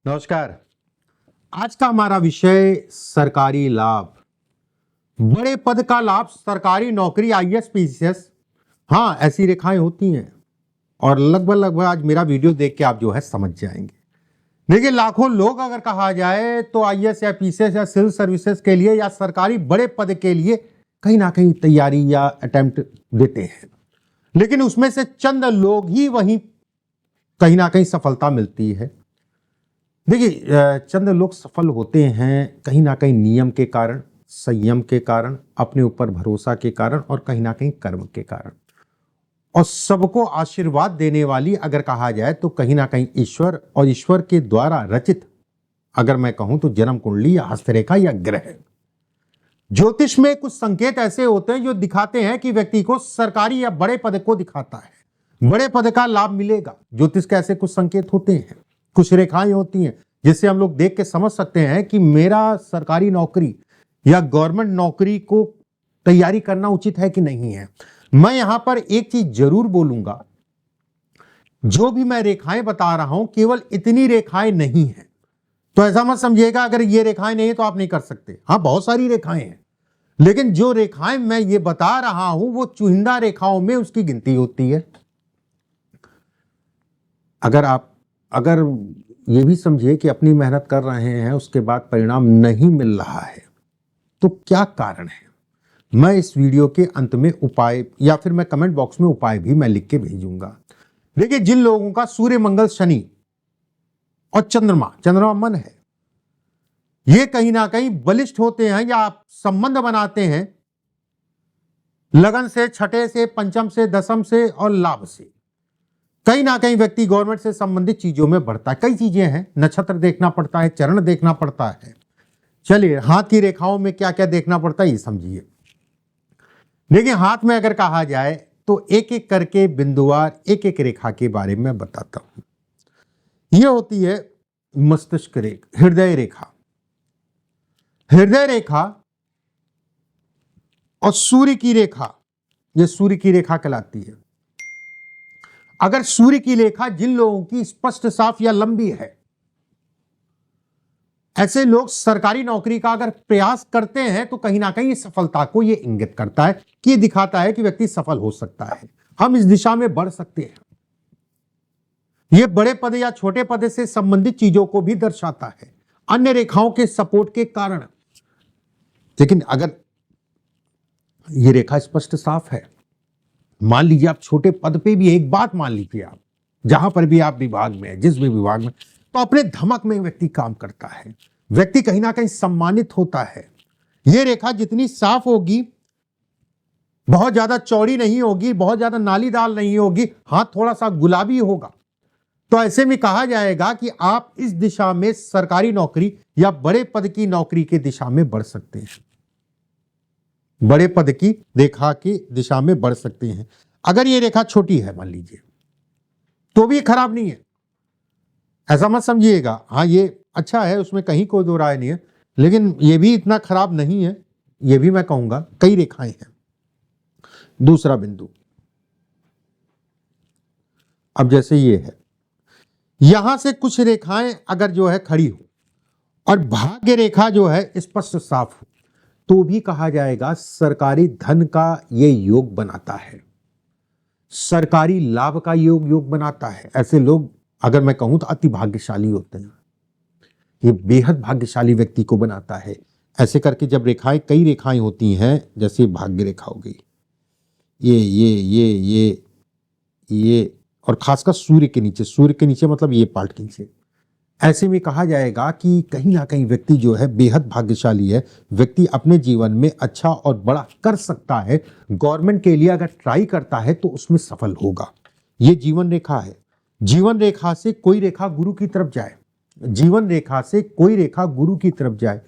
नमस्कार। आज का हमारा विषय सरकारी लाभ। बड़े पद का लाभ, सरकारी नौकरी, आईएएस पीसीएस। हाँ, ऐसी रेखाएं होती हैं और लगभग आज मेरा वीडियो देख के आप जो है समझ जाएंगे। देखिए, लाखों लोग अगर कहा जाए तो आईएएस या पीसीएस या सिविल सर्विसेज के लिए या सरकारी बड़े पद के लिए कहीं ना कहीं तैयारी या अटेम्प्ट देते हैं, लेकिन उसमें से चंद लोग ही वहीं कहीं ना कहीं सफलता मिलती है। देखिए, चंद लोग सफल होते हैं कहीं ना कहीं नियम के कारण, संयम के कारण, अपने ऊपर भरोसा के कारण और कहीं ना कहीं कर्म के कारण। और सबको आशीर्वाद देने वाली अगर कहा जाए तो कहीं ना कहीं ईश्वर और ईश्वर के द्वारा रचित, अगर मैं कहूं तो जन्म कुंडली या हस्तरेखा या ग्रह। ज्योतिष में कुछ संकेत ऐसे होते हैं जो दिखाते हैं कि व्यक्ति को सरकारी या बड़े पद को दिखाता है, बड़े पद का लाभ मिलेगा। ज्योतिष के ऐसे कुछ संकेत होते हैं, कुछ रेखाएं होती हैं जिससे हम लोग देख के समझ सकते हैं कि मेरा सरकारी नौकरी या गवर्नमेंट नौकरी को तैयारी करना उचित है कि नहीं है। मैं यहां पर एक चीज जरूर बोलूंगा, जो भी मैं रेखाएं बता रहा हूं केवल इतनी रेखाएं नहीं है, तो ऐसा मत समझिएगा अगर ये रेखाएं नहीं है तो आप नहीं कर सकते। हाँ, बहुत सारी रेखाएं हैं, लेकिन जो रेखाएं मैं ये बता रहा हूं वो चुनिंदा रेखाओं में उसकी गिनती होती है। अगर ये भी समझिए कि अपनी मेहनत कर रहे हैं, उसके बाद परिणाम नहीं मिल रहा है, तो क्या कारण है। मैं इस वीडियो के अंत में उपाय या फिर मैं कमेंट बॉक्स में उपाय भी मैं लिख के भेजूंगा। देखिए, जिन लोगों का सूर्य, मंगल, शनि और चंद्रमा मन है, ये कहीं ना कहीं बलिष्ठ होते हैं या आप संबंध बनाते हैं लगन से, छठे से, पंचम से, दसम से और लाभ से, कहीं ना कहीं व्यक्ति गवर्नमेंट से संबंधित चीजों में बढ़ता है। कई चीजें हैं, नक्षत्र देखना पड़ता है, चरण देखना पड़ता है। चलिए, हाथ की रेखाओं में क्या क्या देखना पड़ता है ये समझिए। देखिए, हाथ में अगर कहा जाए तो एक एक करके बिंदुवार एक एक रेखा के बारे में बताता हूं। यह होती है मस्तिष्क रेखा, हृदय रेखा। हृदय रेखा और सूर्य की रेखा, यह सूर्य की रेखा कहलाती है। अगर सूर्य की रेखा जिन लोगों की स्पष्ट, साफ या लंबी है, ऐसे लोग सरकारी नौकरी का अगर प्रयास करते हैं तो कहीं ना कहीं सफलता को यह इंगित करता है कि यह दिखाता है कि व्यक्ति सफल हो सकता है, हम इस दिशा में बढ़ सकते हैं। यह बड़े पद या छोटे पद से संबंधित चीजों को भी दर्शाता है, अन्य रेखाओं के सपोर्ट के कारण। लेकिन अगर यह रेखा स्पष्ट, साफ है, मान लीजिए आप छोटे पद पे भी, एक बात मान लीजिए आप जहां पर भी आप विभाग में, जिस भी विभाग में, तो अपने धमक में व्यक्ति काम करता है, व्यक्ति कहीं ना कहीं सम्मानित होता है। यह रेखा जितनी साफ होगी, बहुत ज्यादा चौड़ी नहीं होगी, बहुत ज्यादा नालीदार नहीं होगी, हाथ थोड़ा सा गुलाबी होगा, तो ऐसे में कहा जाएगा कि आप इस दिशा में सरकारी नौकरी या बड़े पद की नौकरी के दिशा में बढ़ सकते हैं, बड़े पद की रेखा की दिशा में बढ़ सकते हैं। अगर ये रेखा छोटी है मान लीजिए, तो भी खराब नहीं है, ऐसा मत समझिएगा। हाँ, ये अच्छा है, उसमें कहीं कोई दो राय नहीं है, लेकिन ये भी इतना खराब नहीं है, ये भी मैं कहूंगा। कई रेखाएं हैं। दूसरा बिंदु, अब जैसे ये है, यहां से कुछ रेखाएं अगर जो है खड़ी हो और भाग्य रेखा जो है स्पष्ट, साफ हो, तो भी कहा जाएगा सरकारी धन का ये योग बनाता है, सरकारी लाभ का योग बनाता है। ऐसे लोग अगर मैं कहूं तो अति भाग्यशाली होते हैं, ये बेहद भाग्यशाली व्यक्ति को बनाता है। ऐसे करके जब रेखाएं, कई रेखाएं होती हैं, जैसे भाग्य रेखा हो गई, ये और खासकर सूर्य के नीचे मतलब ये पार्ट के नीचे, ऐसे में कहा जाएगा कि कहीं ना कहीं व्यक्ति जो है बेहद भाग्यशाली है। व्यक्ति अपने जीवन में अच्छा और बड़ा कर सकता है, गवर्नमेंट के लिए अगर ट्राई करता है तो उसमें सफल होगा। ये जीवन रेखा है। जीवन रेखा से कोई रेखा गुरु की तरफ जाए, जीवन रेखा से कोई रेखा गुरु की तरफ जाए,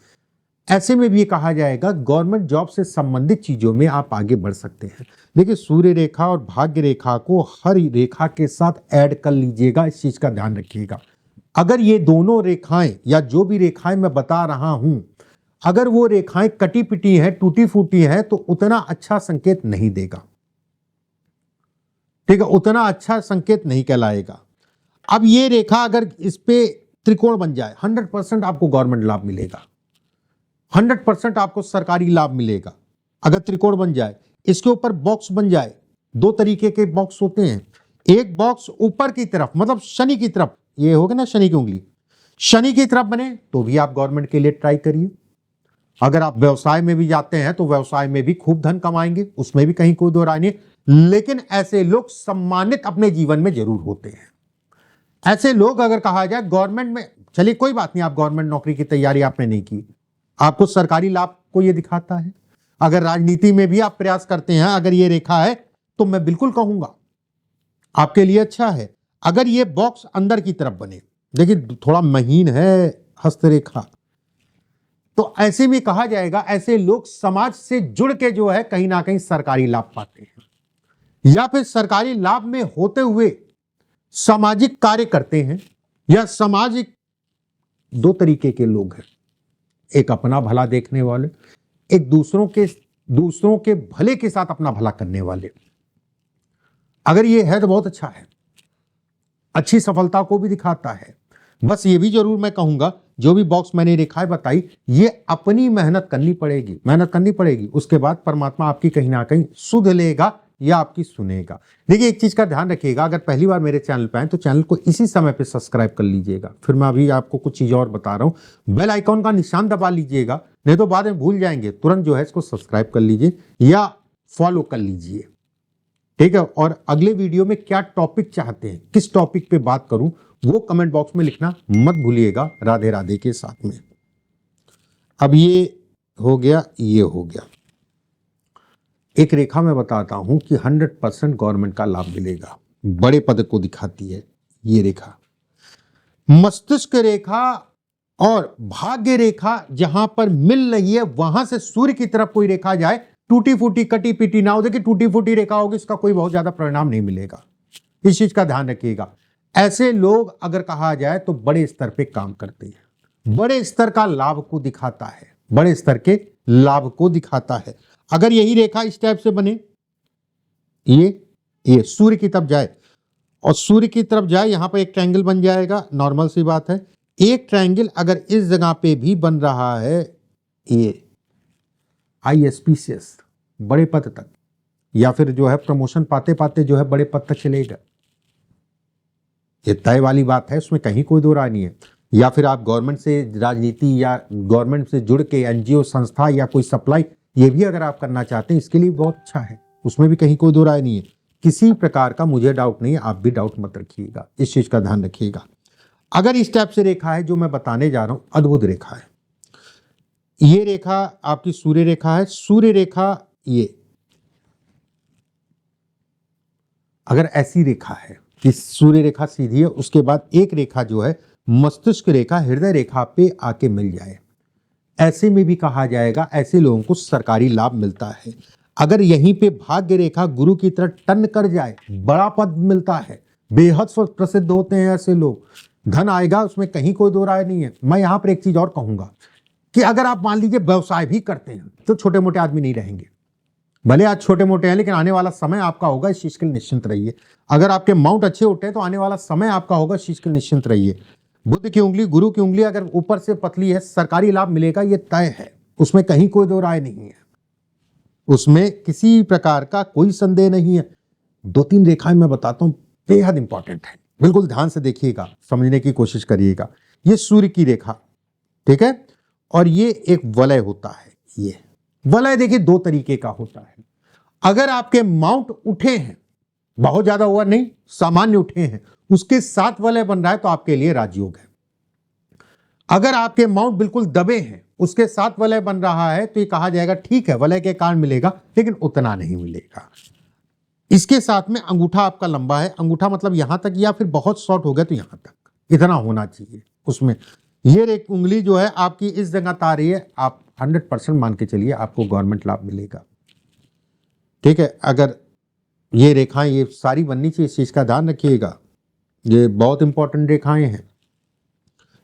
ऐसे में भी कहा जाएगा गवर्नमेंट जॉब से संबंधित चीजों में आप आगे बढ़ सकते हैं। देखिए, सूर्य रेखा और भाग्य रेखा को हर रेखा के साथ ऐड कर लीजिएगा, इस चीज का ध्यान रखिएगा। अगर ये दोनों रेखाएं या जो भी रेखाएं मैं बता रहा हूं, अगर वो रेखाएं कटी पिटी हैं, टूटी फूटी हैं, तो उतना अच्छा संकेत नहीं देगा, ठीक है, उतना अच्छा संकेत नहीं कहलाएगा। अब ये रेखा अगर इस पे त्रिकोण बन जाए, 100% आपको गवर्नमेंट लाभ मिलेगा, 100% आपको सरकारी लाभ मिलेगा। अगर त्रिकोण बन जाए, इसके ऊपर बॉक्स बन जाए, दो तरीके के बॉक्स होते हैं, एक बॉक्स ऊपर की तरफ मतलब शनि की तरफ, ये हो गया ना शनि की उंगली, शनि की तरफ बने तो भी आप गवर्नमेंट के लिए ट्राई करिए। अगर आप व्यवसाय में भी जाते हैं तो व्यवसाय में भी खूब धन कमाएंगे, उसमें भी कहीं कोई दो राय नहीं। लेकिन ऐसे लोग सम्मानित अपने जीवन में जरूर होते हैं। ऐसे लोग अगर कहा जाए गवर्नमेंट में, चलिए कोई बात नहीं, आप गवर्नमेंट नौकरी की तैयारी आपने नहीं की, आपको सरकारी लाभ को यह दिखाता है। अगर राजनीति में भी आप प्रयास करते हैं, अगर ये रेखा है तो मैं बिल्कुल कहूंगा आपके लिए अच्छा है। अगर ये बॉक्स अंदर की तरफ बने, देखिए थोड़ा महीन है हस्तरेखा, तो ऐसे में कहा जाएगा ऐसे लोग समाज से जुड़ के जो है कहीं ना कहीं सरकारी लाभ पाते हैं, या फिर सरकारी लाभ में होते हुए सामाजिक कार्य करते हैं। या सामाजिक दो तरीके के लोग हैं, एक अपना भला देखने वाले, एक दूसरों के भले के साथ अपना भला करने वाले। अगर ये है तो बहुत अच्छा है, अच्छी सफलता को भी दिखाता है। बस ये भी जरूर मैं कहूंगा, जो भी बॉक्स मैंने रेखाएं बताई, ये अपनी मेहनत करनी पड़ेगी, उसके बाद परमात्मा आपकी कहीं ना कहीं सुध लेगा या आपकी सुनेगा। देखिए एक चीज का ध्यान रखिएगा, अगर पहली बार मेरे चैनल पे आए तो चैनल को इसी समय पे सब्सक्राइब कर लीजिएगा। फिर मैं अभी आपको कुछ चीज और बता रहा हूं, बेल आइकॉन का निशान दबा लीजिएगा, नहीं तो बाद में भूल जाएंगे। तुरंत जो है इसको सब्सक्राइब कर लीजिए या फॉलो कर लीजिए, ठीक है। और अगले वीडियो में क्या टॉपिक चाहते हैं, किस टॉपिक पे बात करूं, वो कमेंट बॉक्स में लिखना मत भूलिएगा। राधे राधे के साथ में। अब ये हो गया, ये हो गया। एक रेखा मैं बताता हूं कि 100% गवर्नमेंट का लाभ मिलेगा, बड़े पद को दिखाती है ये रेखा। मस्तिष्क रेखा और भाग्य रेखा जहां पर मिल रही है, वहां से सूर्य की तरफ कोई रेखा जाए, टूटी फूटी कटी पीटी ना हो। देखिए टूटी फूटी रेखा होगी, इसका कोई बहुत ज्यादा परिणाम नहीं मिलेगा, इस चीज का ध्यान रखिएगा। ऐसे लोग अगर कहा जाए तो बड़े स्तर पे काम करते हैं, बड़े स्तर का लाभ को दिखाता है, बड़े स्तर के लाभ को दिखाता है। अगर यही रेखा इस टाइप से बने, ये सूर्य की तरफ जाए और सूर्य की तरफ जाए, यहां पर एक ट्रायंगल बन जाएगा, नॉर्मल सी बात है। एक ट्रायंगल अगर इस जगह पे भी बन रहा है, ये ISPCS बड़े पद तक, या फिर जो है प्रमोशन पाते पाते जो है बड़े पद तक चलेगा, ये तय वाली बात है, उसमें कहीं कोई दो राय नहीं है। या फिर आप गवर्नमेंट से राजनीति या गवर्नमेंट से जुड़ के NGO संस्था या कोई सप्लाई, ये भी अगर आप करना चाहते हैं, इसके लिए बहुत अच्छा है, उसमें भी कहीं कोई दो राय नहीं है। किसी प्रकार का मुझे डाउट नहीं है, आप भी डाउट मत रखिएगा, इस चीज का ध्यान रखिएगा। अगर इस टाइप से रेखा है जो मैं बताने जा रहा हूं, अद्भुत रेखा है ये रेखा, आपकी सूर्य रेखा है। सूर्य रेखा ये अगर ऐसी रेखा है कि सूर्य रेखा सीधी है, उसके बाद एक रेखा जो है मस्तिष्क रेखा, हृदय रेखा पे आके मिल जाए, ऐसे में भी कहा जाएगा ऐसे लोगों को सरकारी लाभ मिलता है। अगर यहीं पे भाग्य रेखा गुरु की तरह टर्न कर जाए, बड़ा पद मिलता है, बेहद प्रसिद्ध होते हैं ऐसे लोग, धन आएगा, उसमें कहीं कोई दो राय नहीं है। मैं यहां पर एक चीज और कहूंगा कि अगर आप मान लीजिए व्यवसाय भी करते हैं तो छोटे मोटे आदमी नहीं रहेंगे, भले आज छोटे मोटे हैं लेकिन आने वाला समय आपका होगा, इस चीज के लिए निश्चिंत रहिए। अगर आपके माउंट अच्छे उठे तो आने वाला समय आपका होगा, इस चीज के लिए निश्चिंत रहिए। बुध की उंगली, गुरु की उंगली अगर ऊपर से पतली है, सरकारी लाभ मिलेगा, ये तय है, उसमें कहीं कोई दो राय नहीं है, उसमें किसी प्रकार का कोई संदेह नहीं है। दो तीन रेखाएं मैं बताता हूं, बेहद इंपॉर्टेंट है, बिल्कुल ध्यान से देखिएगा, समझने की कोशिश करिएगा। ये सूर्य की रेखा, ठीक है, और ये एक वलय होता है। ये वलय देखिए दो तरीके का होता है। अगर आपके माउंट उठे हैं, बहुत ज्यादा ओवर नहीं, सामान्य उठे हैं, उसके साथ वलय बन रहा है तो आपके लिए राजयोग है। अगर आपके माउंट बिल्कुल दबे हैं, उसके साथ वलय बन रहा है तो ये कहा जाएगा ठीक है, वलय के कारण मिलेगा लेकिन उतना नहीं मिलेगा। इसके साथ में अंगूठा आपका लंबा है, अंगूठा मतलब यहां तक, या फिर बहुत शॉर्ट हो गया तो यहां तक, इतना होना चाहिए उसमें। ये एक उंगली जो है आपकी इस जगह आ रही है, आप 100% मान के चलिए आपको गवर्नमेंट लाभ मिलेगा, ठीक है। अगर ये रेखाएं ये सारी बननी चाहिए, इस चीज का ध्यान रखिएगा, ये बहुत इंपॉर्टेंट रेखाएं हैं।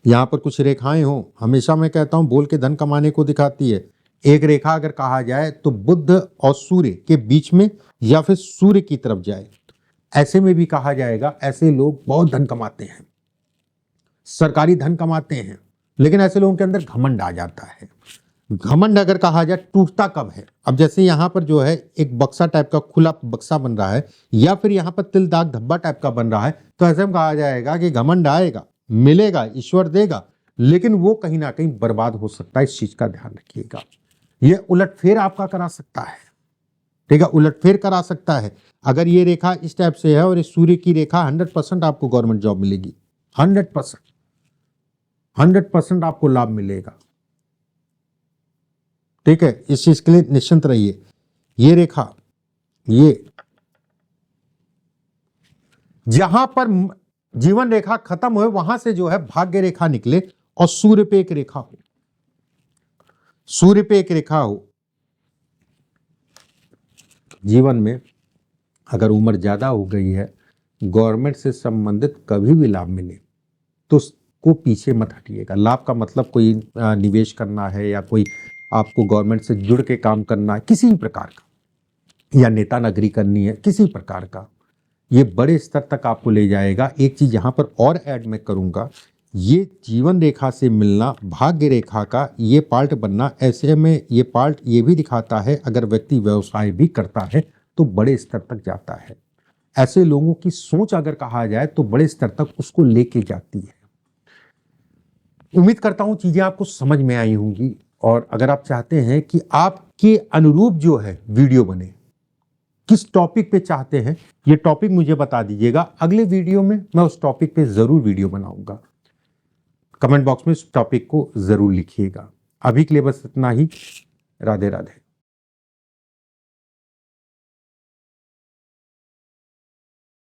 यहां पर कुछ रेखाएं हो, हमेशा मैं कहता हूं बोल के धन कमाने को दिखाती है। एक रेखा अगर कहा जाए तो बुध और सूर्य के बीच में या फिर सूर्य की तरफ जाए, ऐसे में भी कहा जाएगा ऐसे लोग बहुत धन कमाते हैं। सरकारी धन कमाते हैं, लेकिन ऐसे लोगों के अंदर घमंड आ जाता है। घमंड अगर कहा जाए टूटता कब है? अब जैसे यहाँ पर जो है एक बक्सा टाइप का खुला बक्सा बन रहा है, या फिर यहाँ पर तिल दाग धब्बा टाइप का बन रहा है, तो ऐसे में कहा जाएगा कि घमंड आएगा, मिलेगा, ईश्वर देगा, लेकिन वो कहीं ना कहीं बर्बाद हो सकता है। इस चीज का ध्यान रखिएगा। ये उलटफेर आपका करा सकता है, ठीक है, उलटफेर करा सकता है। अगर ये रेखा इस टाइप से है और इस सूर्य की रेखा 100% आपको गवर्नमेंट जॉब मिलेगी, 100% आपको लाभ मिलेगा, ठीक है। इस चीज के लिए निश्चिंत रहिए। ये रेखा, ये जहां पर जीवन रेखा खत्म हुए वहां से जो है भाग्य रेखा निकले और सूर्य पे एक रेखा हो, सूर्य पे एक रेखा हो। जीवन में अगर उम्र ज्यादा हो गई है, गवर्नमेंट से संबंधित कभी भी लाभ मिले तो उसको पीछे मत हटिएगा। लाभ का मतलब कोई निवेश करना है या कोई आपको गवर्नमेंट से जुड़ के काम करना है किसी भी प्रकार का, या नेता नगरी करनी है किसी प्रकार का, ये बड़े स्तर तक आपको ले जाएगा। एक चीज यहां पर और ऐड मैं करूंगा, ये जीवन रेखा से मिलना, भाग्य रेखा का ये पार्ट बनना, ऐसे में ये पार्ट ये भी दिखाता है अगर व्यक्ति व्यवसाय भी करता है तो बड़े स्तर तक जाता है। ऐसे लोगों की सोच अगर कहा जाए तो बड़े स्तर तक उसको लेके जाती है। उम्मीद करता हूं चीजें आपको समझ में आई होंगी, और अगर आप चाहते हैं कि आपके अनुरूप जो है वीडियो बने, किस टॉपिक पे चाहते हैं ये टॉपिक मुझे बता दीजिएगा। अगले वीडियो में मैं उस टॉपिक पे जरूर वीडियो बनाऊंगा। कमेंट बॉक्स में उस टॉपिक को जरूर लिखिएगा। अभी के लिए बस इतना ही। राधे राधे।